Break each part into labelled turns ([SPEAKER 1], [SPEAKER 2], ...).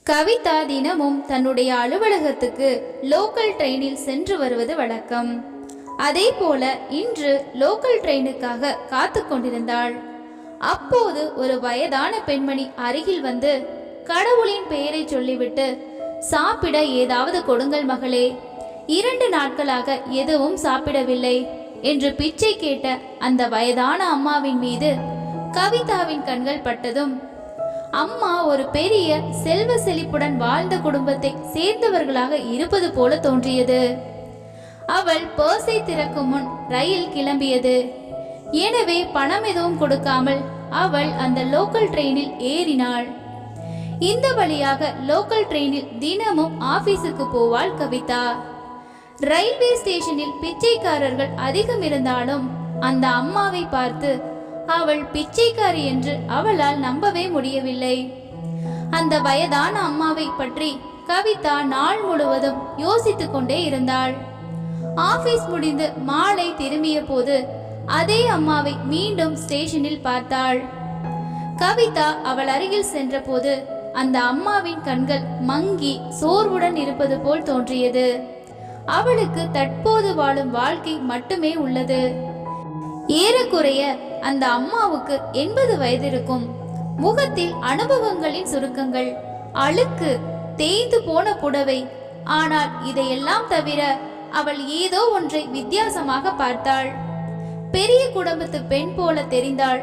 [SPEAKER 1] கவிதா தினமும் தன்னுடைய அலுவலகத்துக்கு லோக்கல் ட்ரெயினில் சென்று வருவது வழக்கம். அதே போல இன்று லோக்கல் ட்ரெயினுக்காக காத்து கொண்டிருந்தாள். அப்போது ஒரு வயதான பெண்மணி அருகில் வந்து கடவுளின் பெயரை சொல்லிவிட்டு, சாப்பிட ஏதாவது கொடுங்கள் மகளே, 2 நாட்களாக எதுவும் சாப்பிடவில்லை என்று பிச்சை கேட்ட அந்த வயதான அம்மாவின் மீது கவிதாவின் கண்கள் பட்டதும், அம்மா ஒரு பெரிய செல்வ செழிப்புடன் வாழ்ந்த குடும்பத்தை சேர்ந்தவர்களாக இருப்பது போல தோன்றியது. அவள் பர்ஸை திறக்கும் முன் ரயில் கிளம்பியது. எனவே பணம் எதுவும் கொடுக்காமல் அவள் அந்த லோக்கல் ட்ரெயினில் ஏறினாள். இந்த வழியாக லோக்கல் ட்ரெயினில் தினமும் ஆபீஸுக்கு போவாள் கவிதா. ரயில்வே ஸ்டேஷனில் பிச்சைக்காரர்கள் அதிகம் இருந்தாலும் அந்த அம்மாவை பார்த்து அவள் பிச்சைக்காரி என்று அவளால் நம்பவே முடியவில்லை. அந்த வயதான அம்மாவை பற்றி கவிதா நாள் முழுவதும் யோசித்துக் கொண்டே இருந்தாள். ஆபீஸ் முடிந்து மாலை திரும்பிய போது அதே அம்மாவை மீண்டும் ஸ்டேஷனில் பார்த்தாள். கவிதா அவள் அருகில் சென்ற போது அந்த அம்மாவின் கண்கள் மங்கி சோர்வுடன் இருப்பது போல் தோன்றியது. அவளுக்கு தற்போது வாழும் வாழ்க்கை மட்டுமே உள்ளது. ஏறக்குறைய அந்த அம்மாவுக்கு 80 வயது இருக்கும். முகத்தில் அனுபவங்களின் சுருக்கங்கள், அழுக்கு, தேய்ந்து போன புடவை. ஆனால் இதையெல்லாம் தவிர அவள் ஏதோ ஒன்றை வித்தியாசமாக பார்த்தாள். பெரிய குடும்பத்து பெண் போல தெரிந்தாள்.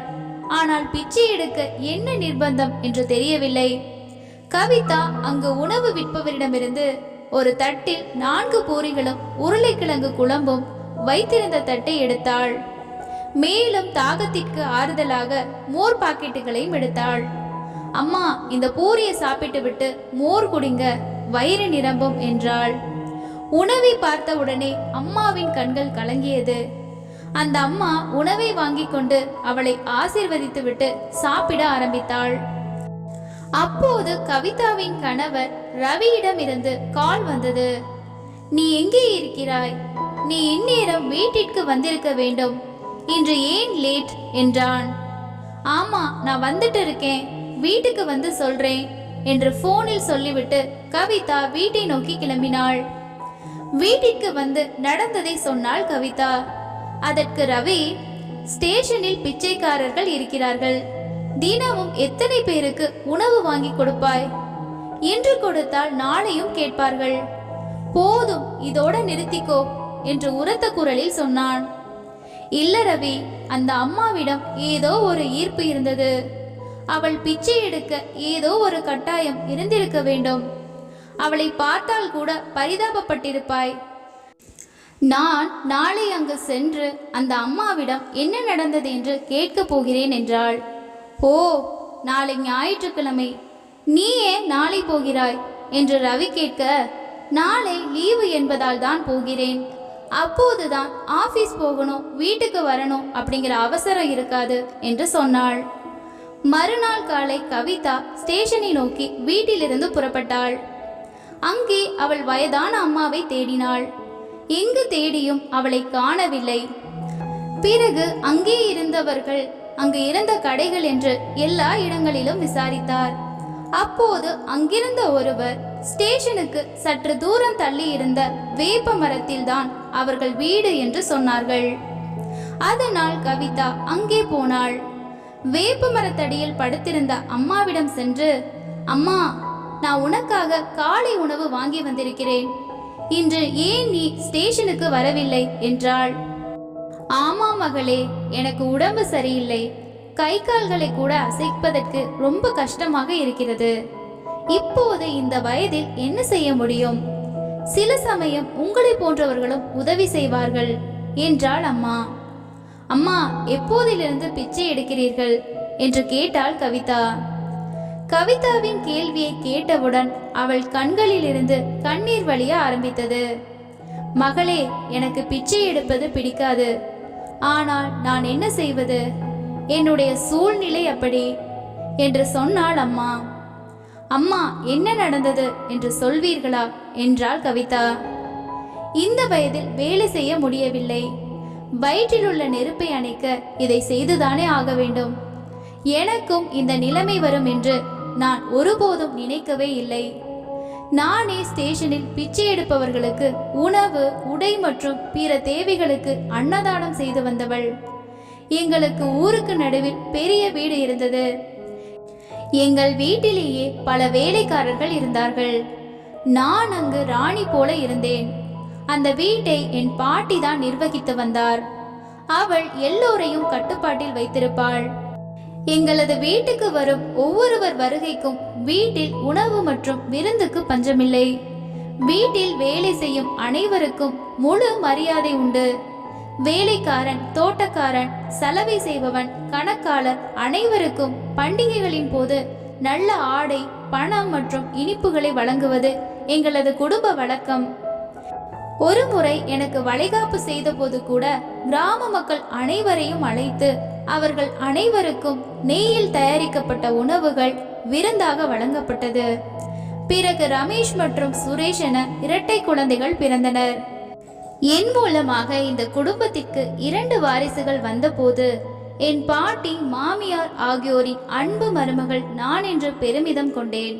[SPEAKER 1] ஆனால் பிச்சை எடுக்க என்ன நிர்பந்தம் என்று தெரியவில்லை. கவிதா அங்கு உணவு விற்பவரிடமிருந்து ஒரு தட்டில் 4 பூரிகளும் உருளைக்கிழங்கு குழம்பும் வைத்திருந்த தட்டை எடுத்தாள். மேலும் தாகத்திற்கு ஆறுதலாக மோர் பாக்கெட்டுகளையும் எடுத்தாள். அம்மா, இந்த பூரியை சாப்பிட்டு விட்டு மோர் குடிங்க, வயிறு நிரம்பும் என்றாள். உணவை பார்த்தவுடனே அம்மாவின் கண்கள் கலங்கியது. அந்த அம்மா உணவை வாங்கி கொண்டு அவளை ஆசீர்வதித்து விட்டு சாப்பிட ஆரம்பித்தாள். அப்போது கவிதாவின் கணவர் ரவியிடம் இருந்து கால் வந்தது. நீ எங்கே இருக்கிறாய்? நீ இந்நேரம் வீட்டிற்கு வந்திருக்க வேண்டும். இன்று ஏன் லேட் என்றான். ஆமா, நான் வந்துட்டு இருக்கேன், வீட்டுக்கு வந்து சொல்றேன் என்று போனில் சொல்லிவிட்டு கவிதா வீட்டை நோக்கி கிளம்பினாள். வீட்டிற்கு வந்து நடந்ததை சொன்னாள் கவிதா. அதற்கு ரவி, ஸ்டேஷனில் பிச்சைக்காரர்கள் இருக்கிறார்கள். தினமும் எத்தனை பேருக்கு உணவு வாங்கி கொடுப்பாய்? இன்று கொடுத்தால் நாளையும் கேட்பார்கள். போதும், இதோட நிறுத்திக்கோ என்று உரத்த குரலில் சொன்னான். இல்ல ரவி, அந்த அம்மாவிடம் ஏதோ ஒரு ஈர்ப்பு இருந்தது. அவள் பிச்சை எடுக்க ஏதோ ஒரு கட்டாயம் இருந்திருக்க வேண்டும். அவளை பார்த்தால் கூட பரிதாபப்பட்டிருப்பாய். நான் நாளை அங்கு சென்று அந்த அம்மாவிடம் என்ன நடந்தது என்று கேட்கப் போகிறேன் என்றாள். ஓ, நாளை ஞாயிற்றுக்கிழமை, நீ ஏன் நாளை போகிறாய் என்று ரவி கேட்க, நாளை லீவு என்பதால் தான் போகிறேன். அப்போதுதான் ஆபீஸ் போகணும், வீட்டுக்கு வரணும் அப்படிங்கிற அவசரம் இருக்காது என்று சொன்னாள். மறுநாள் காலை கவிதா ஸ்டேஷனை நோக்கி வீட்டிலிருந்து புறப்பட்டாள். அங்கே அவள் வயதான அம்மாவை தேடினாள். எங்கு தேடியும் அவளை காணவில்லை. பிறகு அங்கே இருந்தவர்கள், அங்கு இருந்த கடைகள் என்று எல்லா இடங்களிலும் விசாரித்தார். அப்போது அங்கிருந்த ஒருவர் ஸ்டேஷனுக்கு சற்று தூரம் தள்ளி இருந்த வேப்ப மரத்தில் தான் அவர்கள் வீடு என்று சொன்னார்கள். அதனால் கவிதா அங்கே போனாள். வேப்ப மரத்தடியில் படுத்திருந்த அம்மாவிடம் சென்று, அம்மா, நான் உனக்காக காலை உணவு வாங்கி வந்திருக்கிறேன். இன்று ஏன் நீ ஸ்டேஷனுக்கு வரவில்லை என்றாள். ஆமா மகளே, எனக்கு உடம்பு சரியில்லை. கை கால்களை கூட அசைப்பதற்கு ரொம்ப கஷ்டமாக இருக்கிறது. இப்போது இந்த வயதில் என்ன செய்ய முடியும்? சில சமயம் உங்களை போன்றவர்களும் உதவி செய்வார்கள் என்றாள் அம்மா. அம்மா, எப்போதிலிருந்து பிச்சை எடுக்கிறீர்கள் என்று கேட்டாள் கவிதா. கவிதாவின் கேள்வியை கேட்டவுடன் அவள் கண்களில் இருந்து கண்ணீர் வழிய ஆரம்பித்தது. மகளே, எனக்கு பிச்சை எடுப்பது பிடிக்காது. ஆனால் நான் என்ன செய்வது? என்னுடைய சூழ்நிலை அப்படி என்று சொன்னாள் அம்மா. அம்மா, என்ன நடந்தது என்று சொல்வீர்களா என்றாள் கவிதா. இந்த வயதில் வேலை செய்ய முடியவில்லை. வயிற்றில் உள்ள நெருப்பை அணைக்க இதை செய்துதானே ஆக வேண்டும். எனக்கும் இந்த நிலைமை வரும் என்று நான் ஒருபோதும் நினைக்கவே இல்லை. நானே ஸ்டேஷனில் பிச்சை எடுப்பவர்களுக்கு உணவு, உடை மற்றும் பிற தேவைகளுக்கு அன்னதானம் செய்து வந்தவள். எங்களுக்கு ஊருக்கு நடுவில் பெரிய வீடு இருந்தது. எங்கள் வீட்டிலேயே பல வேலைக்காரர்கள் இருந்தார்கள். நான் அங்கு ராணி போல இருந்தேன். அந்த வீட்டை என் பாட்டி தான் நிர்வகித்து வந்தார். அவள் எல்லோரையும் கட்டுப்பாட்டில் வைத்திருப்பாள். எங்களது வீட்டுக்கு வரும் ஒவ்வொருவர் வருகைக்கும் வீட்டில் உணவு மற்றும் விருந்துக்கு பஞ்சமில்லை. வீட்டில் வேலை செய்யும் அனைவருக்கும் முழு மரியாதை உண்டு. வேலைக்காரன், தோட்டக்காரன், சலவை செய்பவன், கணக்காளர் அனைவருக்கும் பண்டிகைகளின் போது நல்ல ஆடை, பணம் மற்றும் இனிப்புகளை வழங்குவது எங்களது குடும்ப வழக்கம். ஒரு முறை எனக்கு வளைகாப்பு செய்த போது கூட கிராம மக்கள் அனைவரையும் அழைத்து அவர்கள் அனைவருக்கும் நெய்யில் தயாரிக்கப்பட்ட உணவுகள் விருந்தாக வழங்கப்பட்டது. பிறகு ரமேஷ் மற்றும் சுரேஷ் என இரட்டை குழந்தைகள் பிறந்தனர். என் மூலமாக இந்த குடும்பத்திற்கு 2 வாரிசுகள் வந்தபோது என் பாட்டி, மாமியார் ஆகியோரின் அன்பு மருமகள் நான் என்று பெருமிதம் கொண்டேன்.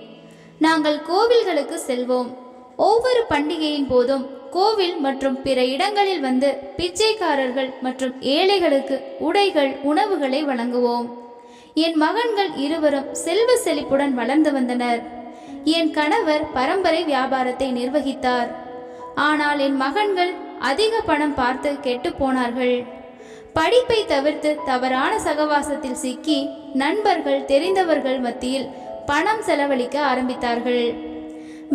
[SPEAKER 1] நாங்கள் கோவில்களுக்கு செல்வோம். ஒவ்வொரு பண்டிகையின் போதும் கோவில் மற்றும் பிற இடங்களில் வந்து பிச்சைக்காரர்கள் மற்றும் ஏழைகளுக்கு உடைகள், உணவுகளை வழங்குவோம். என் மகன்கள் இருவரும் செல்வ செழிப்புடன் வளர்ந்து வந்தனர். என் கணவர் பரம்பரை வியாபாரத்தை நிர்வகித்தார். ஆனால் என் மகன்கள் அதிக பணம் பார்த்து கெட்டு போனார்கள். படிப்பை தவிர்த்து தவறான சகவாசத்தில் சிக்கி நண்பர்கள், தெரிந்தவர்கள் மத்தியில் பணம் செலவழிக்க ஆரம்பித்தார்கள்.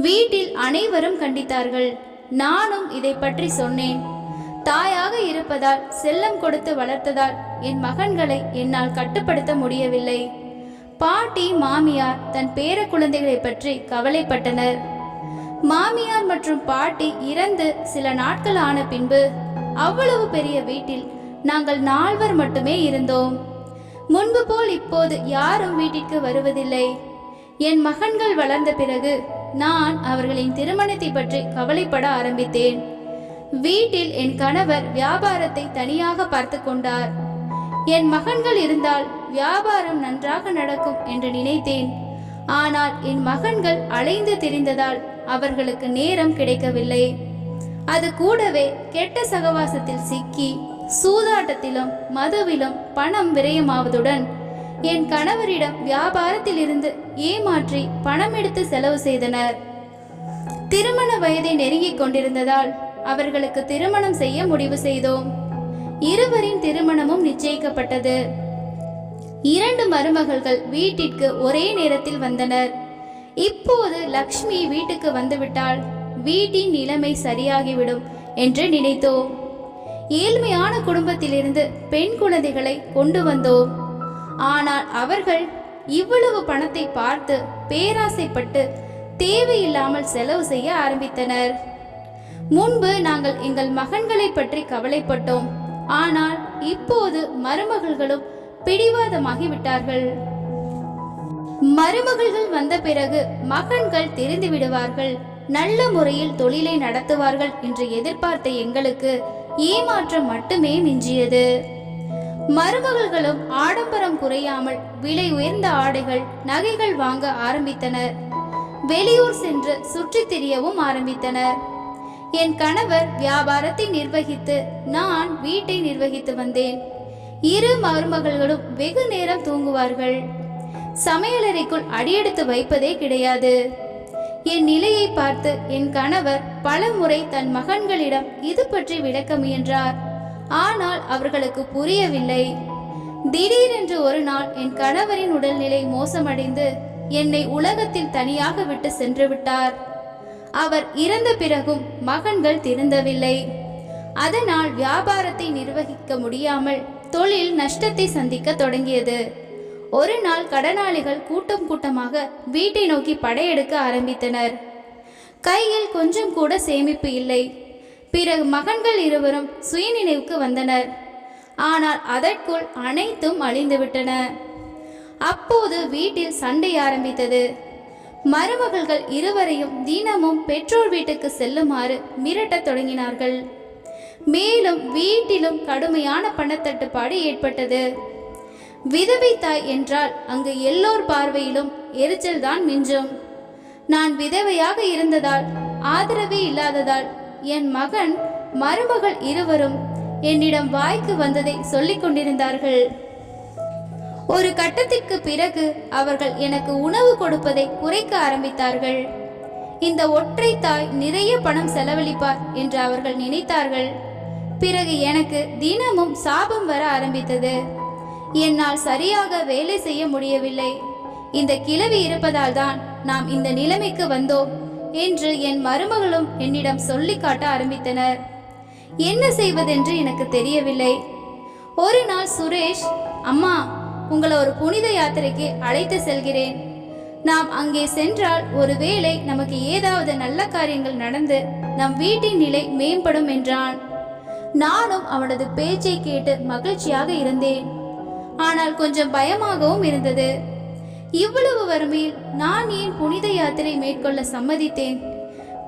[SPEAKER 1] வீட்டில் அனைவரும் கண்டித்தார்கள். நானும் இதை பற்றி சொன்னேன். தாயாக இருப்பதால், செல்லம் கொடுத்து வளர்த்ததால் என் மகன்களை என்னால் கட்டுப்படுத்த முடியவில்லை. பாட்டி, மாமியார் தன் பேர குழந்தைகளை பற்றி கவலைப்பட்டனர். மாமியார் மற்றும் பாட்டி இறந்து சில நாட்கள் ஆன பின்பு அவ்வளவு பெரிய வீட்டில் நாங்கள் 4 மட்டுமே இருந்தோம். முன்பு போல் இப்போது யாரும் வீட்டிற்கு வருவதில்லை. என் மகன்கள் வளர்ந்த பிறகு நான் அவர்களின் திருமணத்தை பற்றி கவலைப்பட ஆரம்பித்தேன். வீட்டில் என் கணவர் வியாபாரத்தை தனியாக பார்த்து கொண்டார். என் மகன்கள் இருந்தால் வியாபாரம் நன்றாக நடக்கும் என்று நினைத்தேன். ஆனால் என் மகன்கள் அலைந்து திரிந்ததால் அவர்களுக்கு நேரம் கிடைக்கவில்லை. அது கூடவே கெட்ட சகவாசத்தில் சிக்கி சூதாட்டத்திலும் மதுவிலும் பணம் விரயமாவதுடன் என் கணவரிடம் வியாபாரத்தில் இருந்து ஏமாற்றி பணம் எடுத்து செலவு செய்தனர். திருமண வயதை நெருங்கிக் கொண்டிருந்ததால் அவர்களுக்கு திருமணம் செய்ய முடிவு செய்தோம். இருவரின் திருமணமும் நிச்சயிக்கப்பட்டது. 2 மருமகள்கள் வீட்டிற்கு ஒரே நேரத்தில் வந்தனர். இப்போது லக்ஷ்மி வீட்டுக்கு வந்துவிட்டால் வீட்டின் நிலைமை சரியாகிவிடும் என்று நினைத்தோம். ஏழ்மையான குடும்பத்திலிருந்து பெண் குழந்தைகளை கொண்டு வந்தோம். ஆனால் அவர்கள் இவ்வளவு பணத்தை பார்த்து பேராசைப்பட்டு தேவையில்லாமல் செலவு செய்ய ஆரம்பித்தனர். முன்பு நாங்கள் எங்கள் மகன்களை பற்றி கவலைப்பட்டோம். ஆனால் இப்போது மருமகள்களும் பிடிவாதமாகி விட்டார்கள். மருமகள்கள் வந்த பிறகு மகன்கள் தெரிந்து விடுவார்கள், நல்ல முறையில் தொழிலை நடத்துவார்கள் என்று எதிர்பார்த்த எங்களுக்கு ஏமாற்றம் மட்டுமே மிஞ்சியது. மருமகள்களும் ஆடம்பரம் குறையாமல் விலை உயர்ந்த ஆடைகள், நகைகள் வாங்க ஆரம்பித்தனர். வெளியூர் சென்று சுற்றித் திரியவும் ஆரம்பித்தனர். என் கணவர் வியாபாரத்தை நிர்வகித்து நான் வீட்டை நிர்வகித்து வந்தேன். 2 மருமகள்களும் வெகு நேரம் தூங்குவார்கள். சமையலறைக்குள் அடியெடுத்து வைப்பதே கிடையாது. என் நிலையை பார்த்து என் கணவர் பல முறை தன் மகன்களிடம் இது பற்றி விளக்க முயன்றார். ஆனால் அவர்களுக்கு புரியவில்லை. திடீரென்று ஒரு நாள் என் கணவரின் உடல்நிலை மோசமடைந்து என்னை உலகத்தில் தனியாக விட்டு சென்று விட்டார். அவர் இறந்த பிறகும் மகன்கள் திருந்தவில்லை. அதனால் வியாபாரத்தை நிர்வகிக்க முடியாமல் தொழில் நஷ்டத்தை சந்திக்க தொடங்கியது. ஒரு நாள் கடனாளிகள் கூட்டம் கூட்டமாக வீட்டை நோக்கி படையெடுக்க ஆரம்பித்தனர். கையில் கொஞ்சம் கூட சேமிப்பு இல்லை. பிறகு மகன்கள் இருவரும் சுயநினைவுக்கு வந்தனர். ஆனால் அதற்குள் அனைத்தும் அழிந்துவிட்டன. அப்போது வீட்டில் சண்டை ஆரம்பித்தது. மருமகள்கள் இருவரையும் தினமும் பெற்றோர் வீட்டுக்கு செல்லுமாறு மிரட்டத் தொடங்கினார்கள். மேலும் வீட்டிலும் கடுமையான பணத்தட்டுப்பாடு ஏற்பட்டது. விதவை தாய் என்றால் அங்கு எல்லோர் பார்வையிலும் எரிச்சல் தான் மிஞ்சும். நான் விதவையாக இருந்ததால், ஆதரவே இல்லாததால் என் மகன் மருமகள் இருவரும் என்னிடம் வாய்க்கு வந்ததை சொல்லிக் கொண்டிருந்தார்கள். ஒரு கட்டத்திற்கு பிறகு அவர்கள் எனக்கு உணவு கொடுப்பதை குறைக்க ஆரம்பித்தார்கள். இந்த ஒற்றை தாய் நிறைய பணம் செலவழிப்பார் என்று அவர்கள் நினைத்தார்கள். பிறகு எனக்கு தினமும் சாபம் வர ஆரம்பித்தது. என்னால் சரியாக வேலை செய்ய முடியவில்லை. இந்த கிழவி இருப்பதால் தான் நாம் இந்த நிலைமைக்கு வந்தோம் என்று என் மருமகளும் என்னிடம் சொல்லி காட்ட ஆரம்பித்தனர். என்ன செய்வதென்று எனக்கு தெரியவில்லை. ஒரு நாள் சுரேஷ், அம்மா, உங்களை ஒரு புனித யாத்திரைக்கு அழைத்து செல்கிறேன். நாம் அங்கே சென்றால் ஒருவேளை நமக்கு ஏதாவது நல்ல காரியங்கள் நடந்து நம் வீட்டின் நிலை மேம்படும் என்றான். நானும் அவனது பேச்சை கேட்டு மகிழ்ச்சியாக இருந்தேன். ஆனால் கொஞ்சம் பயமாகவும் இருந்தது. இவ்வளவு வறுமையில் நான் ஏன் புனித யாத்திரை மேற்கொள்ள சம்மதித்தேன்?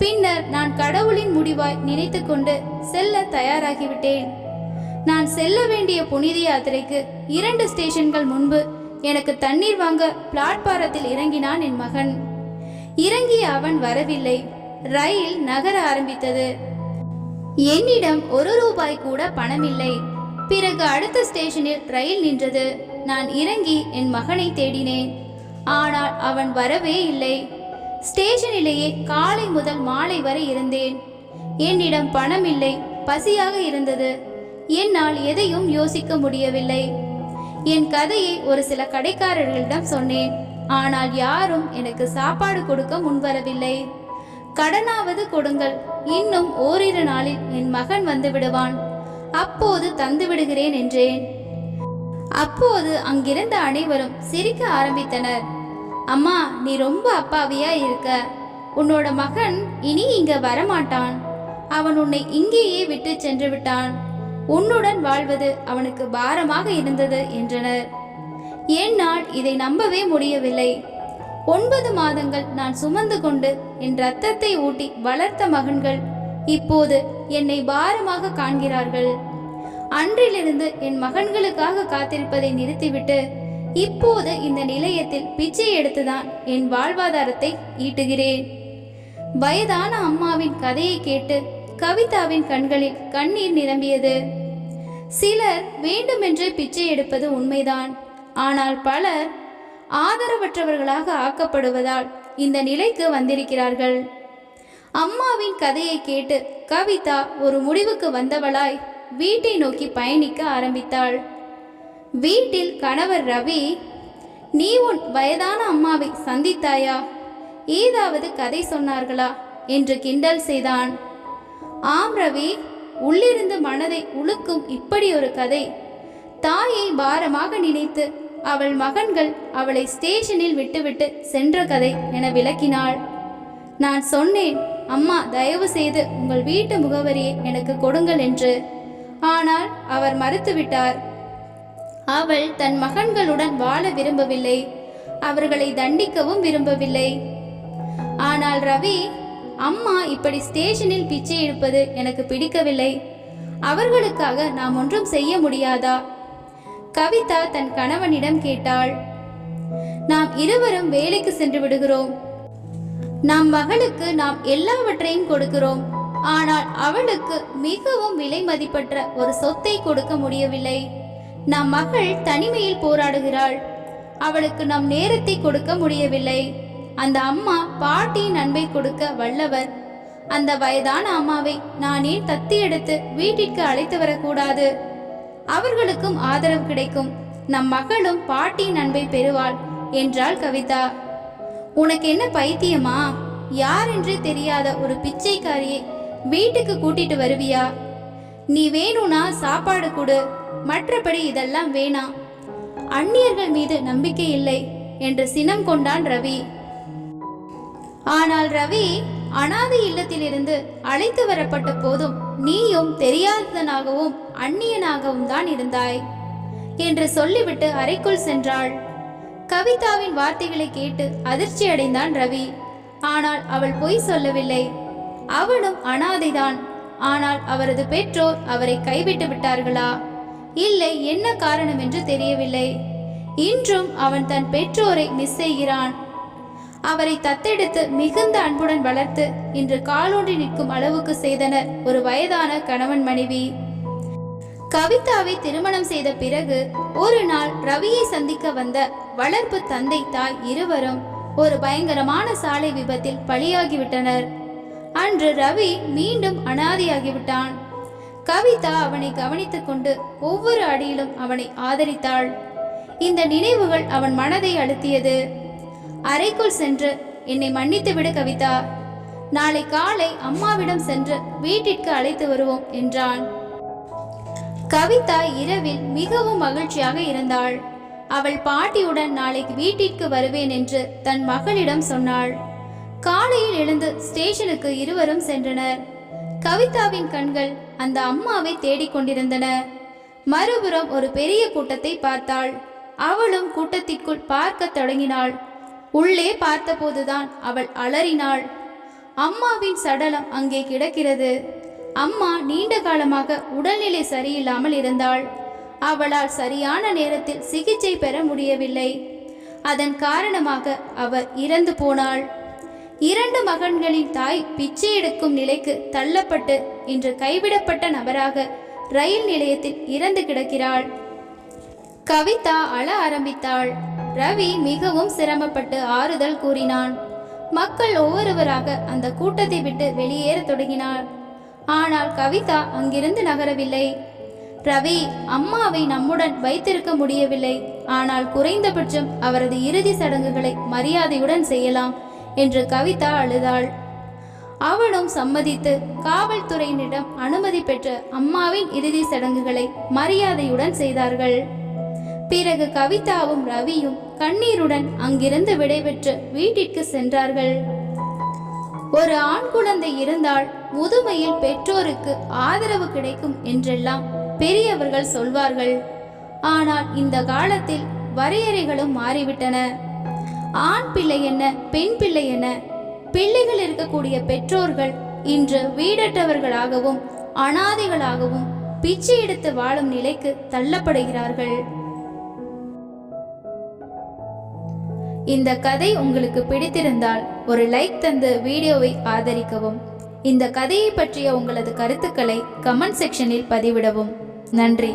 [SPEAKER 1] பின்னர் நான் கடவுளின் முடிவாய் நினைத்து கொண்டு செல்ல தயாராகிவிட்டேன். நான் செல்ல வேண்டிய புனித யாத்திரைக்கு 2 ஸ்டேஷன்கள் முன்பு எனக்கு தண்ணீர் வாங்க பிளாட்பாரத்தில் இறங்கினான் என் மகன். இறங்கிய அவன் வரவில்லை. ரயில் நகர ஆரம்பித்தது. என்னிடம் 1 ரூபாய் கூட பணமில்லை. பிறகு அடுத்த ஸ்டேஷனில் ரயில் நின்றது. நான் இறங்கி என் மகனை தேடினேன். ஆனால் அவன் வரவே இல்லை. ஸ்டேஷனிலேயே காலை முதல் மாலை வரை இருந்தேன். என்னிடம் பணம் இல்லை. பசியாக இருந்தது. என்னால் எதையும் யோசிக்க முடியவில்லை. என் கதையை ஒரு சில கடைக்காரர்களிடம் சொன்னேன். ஆனால் யாரும் எனக்கு சாப்பாடு கொடுக்க முன்வரவில்லை. கடனாவது கொடுங்கள், இன்னும் ஓரிரு நாளில் என் மகன் வந்து விடுவான், அப்போது தந்து விடுகிறேன் என்றேன். அப்போது அங்கிருந்த அனைவரும் சிரிக்க ஆரம்பித்தனர். அம்மா, நீ ரொம்ப அப்பாவியா இருக்க. உன்னோட மகன் இனி இங்க வரமாட்டான். அவன் உன்னை இங்கேயே விட்டு சென்று விட்டான். உன்னுடன் வாழ்வது அவனுக்கு பாரமாக இருந்தது என்றனர். என்னால் இதை நம்பவே முடியவில்லை. 9 மாதங்கள் நான் சுமந்து கொண்டு என் ரத்தத்தை ஊட்டி வளர்த்த மகன்கள் இப்போது என்னை பாரமாக காண்கிறார்கள். அன்றிலிருந்து என் மகன்களுக்காக காத்திருப்பதை நிறுத்திவிட்டு இப்போது இந்த நிலையத்தில் பிச்சை எடுத்துதான் என் வாழ்வாதாரத்தை ஈட்டுகிறேன். வயதான அம்மாவின் கதையை கேட்டு கவிதாவின் கண்களில் கண்ணீர் நிரம்பியது. சிலர் வேண்டுமென்றே பிச்சை எடுப்பது உண்மைதான். ஆனால் பலர் ஆதரவற்றவர்களாக ஆக்கப்படுவதால் இந்த நிலைக்கு வந்திருக்கிறார்கள். அம்மாவின் கதையை கேட்டு கவிதா ஒரு முடிவுக்கு வந்தவளாய் வீட்டை நோக்கி பயணிக்க ஆரம்பித்தாள். வீட்டில் கணவர் ரவி, நீ உன் வயதான அம்மாவை சந்தித்தாயா? ஏதாவது கதை சொன்னார்களா என்று கிண்டல் செய்தான். ஆம் ரவி, உள்ளிருந்து மனதை உழுக்கும் இப்படி ஒரு கதை. தாயை பாரமாக நினைத்து அவள் மகன்கள் அவளை ஸ்டேஷனில் விட்டுவிட்டு சென்ற கதை என விளக்கினாள். நான் சொன்னேன், அம்மா, தயவு செய்து உங்கள் வீட்டு முகவரியை எனக்கு கொடுங்கள் என்று. ஆனால் அவர் மறுத்துவிட்டார். அவள் தன் மகன்களுடன் வாழ விரும்பவில்லை. அவர்களை தண்டிக்கவும் விரும்பவில்லை. ஆனால் ரவி, அம்மா இப்படி ஸ்டேஷனில் பிச்சை எடுப்பது எனக்கு பிடிக்கவில்லை. அவர்களுக்காக நாம் ஒன்றும் செய்ய முடியாதா? கவிதா தன் கணவனிடம் கேட்டாள். நாம் இருவரும் வேலைக்கு சென்று விடுகிறோம். நம் மகளுக்கு நாம் எல்லாவற்றையும் கொடுக்கிறோம். ஆனால் அவளுக்கு மிகவும் விலை மதிப்பற்ற ஒரு சொத்தை கொடுக்க முடியவில்லை. நம் மகள் தனிமையில் போராடுகிறாள். அவளுக்கு நம் நேரத்தை கொடுக்க முடியவில்லை. அந்த அம்மா பாட்டியின் அன்பை கொடுக்க வல்லவர். அந்த வயதான அம்மாவை நான் ஏன் தத்தி எடுத்து வீட்டிற்கு அழைத்து வரக்கூடாது? அவர்களுக்கும் ஆதரவு கிடைக்கும். நம் மகளும் பாட்டியின் அன்பை பெறுவாள் என்றாள் கவிதா. உனக்கு என்ன பைத்தியமா? யாரென்றே தெரியாத ஒரு பிச்சைக்காரியை வீட்டுக்கு கூட்டிட்டு வருவியா? நீ வேணும்னா சாப்பாடு கொடு, மற்றபடி இதெல்லாம் வேணாம். அந்நியர்கள் மீது நம்பிக்கை இல்லை என்று சினம் கொண்டான் ரவி. ஆனால் ரவி, அனாதை இல்லத்திலிருந்து அழைத்து வரப்பட்ட போதும் நீயும் தெரியாதவனாகவும் அந்நியனாகவும் தான் இருந்தாய் என்று சொல்லிவிட்டு அறைக்குள் சென்றாள். கவிதாவின் வார்த்தைகளை கேட்டு அதிர்ச்சி அடைந்தான் ரவி. ஆனால் அவள் பொய் சொல்லவில்லை. அவனும் அனாதைதான். ஆனால் அவரது பெற்றோர் அவரை கைவிட்டு விட்டார்களா? இல்லை, என்ன காரணம் என்று தெரியவில்லை. இன்றும் அவன் தன் பெற்றோரை மிஸ் செய்கிறான். அவரை தத்தெடுத்து மிகுந்த அன்புடன் வளர்த்து இன்று காலூன்றி நிற்கும் அளவுக்கு செய்தனர் ஒரு வயதான கணவன் மனைவி. கவிதாவை திருமணம் செய்த பிறகு ஒரு நாள் ரவியை சந்திக்க வந்த வளர்ப்பு தந்தை தாய் இருவரும் ஒரு பயங்கரமான சாலை விபத்தில் பலியாகிவிட்டனர். அன்று ரவி மீண்டும் அனாதையாகிவிட்டான். கவிதா அவனை கவனித்துக் கொண்டு ஒவ்வொரு அடியிலும் அவனை ஆதரித்தாள். இந்த நினைவுகள் அவன் மனதை அழுத்தியது. அறைக்குள் சென்று, என்னை மன்னித்து விடு கவிதா, நாளை காலை அம்மாவிடம் சென்று வீட்டிற்கு அழைத்து வருவோம் என்றான். கவிதா இரவில் மிகவும் மகிழ்ச்சியாக இருந்தாள். அவள் பாட்டியுடன் நாளைக்கு வீட்டிற்கு வருவேன் என்று தன் மகளிடம் சொன்னாள். காலையில் எழுந்து ஸ்டேஷனுக்கு இருவரும் சென்றனர். கவிதாவின் கண்கள் அந்த அம்மாவை தேடிக்கொண்டிருந்தன. மறுபுறம் ஒரு பெரிய கூட்டத்தை பார்த்தாள். அவளும் கூட்டத்திற்குள் பார்க்க தொடங்கினாள். உள்ளே பார்த்தபோதுதான் அவள் அலறினாள். அம்மாவின் சடலம் அங்கே கிடக்கிறது. அம்மா நீண்ட காலமாக உடல்நிலை சரியில்லாமல் இருந்தாள். அவளால் சரியான நேரத்தில் சிகிச்சை பெற முடியவில்லை. அதன் காரணமாக அவர் இறந்து போனாள். 2 மகன்களின் தாய் பிச்சை எடுக்கும் நிலைக்கு தள்ளப்பட்டு இன்று கைவிடப்பட்ட நபராக ரயில் நிலையத்தில் இறந்து கிடக்கிறாள். கவிதா அழ ஆரம்பித்தாள். ரவி மிகவும் சிரமப்பட்டு ஆறுதல் கூறினான். மக்கள் ஒவ்வொருவராக அந்த கூட்டத்தை விட்டு வெளியேற தொடங்கினார். ஆனால் கவிதா அங்கிருந்து நகரவில்லை. ரவி, அம்மாவை நம்முடன் வைத்திருக்க முடியவில்லை, ஆனால் குறைந்தபட்சம் அவரது இறுதி சடங்குகளை மரியாதையுடன் செய்யலாம் என்று கவிதா அழுதாள். அவனும் சம்மதித்து காவல்துறையினரிடம் அனுமதி பெற்ற அம்மாவின் இறுதி சடங்குகளை மரியாதையுடன் செய்தார்கள். பிறகு கவிதாவும் ரவியும் கண்ணீருடன் அங்கிருந்து விடைபெற்று வீட்டிற்கு சென்றார்கள். ஒரு ஆண் குழந்தை இருந்தால் முதுமையில் பெற்றோருக்கு ஆதரவு கிடைக்கும் என்றெல்லாம் பெரியவர்கள் சொல்வார்கள். ஆனால் இந்த காலத்தில் வரையறைகளும் மாறிவிட்டன. ஆண் பிள்ளை என்ன, பெண் பிள்ளை என்ன, பிள்ளைகள் இருக்கக்கூடிய பெற்றோர்கள் இன்று வீடற்றவர்களாகவும் அனாதைகளாகவும் பிச்சை எடுத்து வாழும் நிலைக்கு தள்ளப்படுகிறார்கள். இந்த கதை உங்களுக்கு பிடித்திருந்தால் ஒரு லைக் தந்து வீடியோவை ஆதரிக்கவும். இந்த கதையை பற்றிய உங்களது கருத்துக்களை கமெண்ட் செக்ஷனில் பதிவிடவும். நன்றி.